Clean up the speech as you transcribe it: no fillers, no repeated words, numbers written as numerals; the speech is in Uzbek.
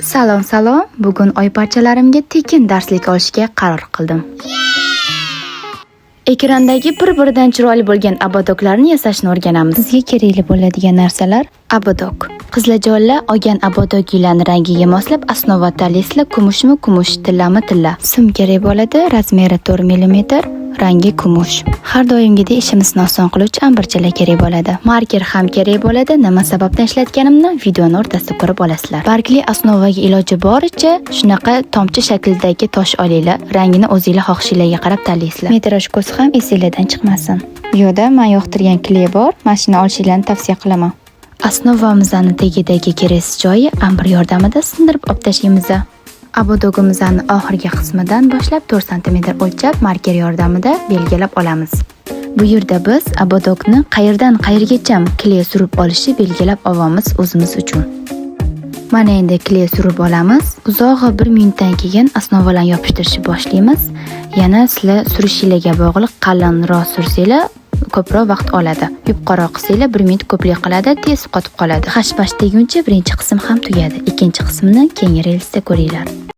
Salom. Bugun oyparchalarimga tekin darslik olishga qaror qildim. Ekrandagi bir-biridan chiroyli bo'lgan abadoklarni yasashni o'rganamiz. Bizga kerakli bo'ladigan narsalar: abadok. Qizlajonlar olgan abadok giylarni rangiga moslab, osnova talisla, kumushmi kumush, tillami tilla. Sim kerak bo'ladi, razmeri 4 mm, rangi kumush. Har doimgidek ishimizni oson qiluvchi ambirchalar kerak bo'ladi. Marker ham kerak bo'ladi. Nima sababdan ishlatganimni videoning o'rtasida ko'rib olasizlar. Bargli osnovaga iloji boricha shunaqa tomchi shaklidagi tosh olinglar. Rangini o'zingizlar xohishingizga qarab tanlaysizlar. Metrajkosi ham esingizdan chiqmasin. Bu yerda men yoqtirgan kley bor. Mashina olishinglarni tavsiya qilaman. Osnovamizni tagidagi kereksiz joyi ambir yordamida sindirib olib tashlaymiz. Abadogimizni oxirgi qismidan boshlab 4 cm o'lchab marker yordamida belgilab olamiz. Bu yerda biz abadogni qayerdan qayergacha kley surib olishni belgilab olamiz o'zimiz uchun. Mana endi kley surib olamiz. Uzog'i 1 minutdan keyin osnovalarni yopishtirishni boshlaymiz. Yana sizlar surishingizga bog'liq, qalinroq sursanglar ko'proq vaqt oladi. Yupqaroq qilsanglar 1 minut ko'plik qiladi, tez qotib qoladi. Hash-pash deguncha birinchi qism ham tugadi. Ikkinchi qismini keyingi relsda ko'ringlar.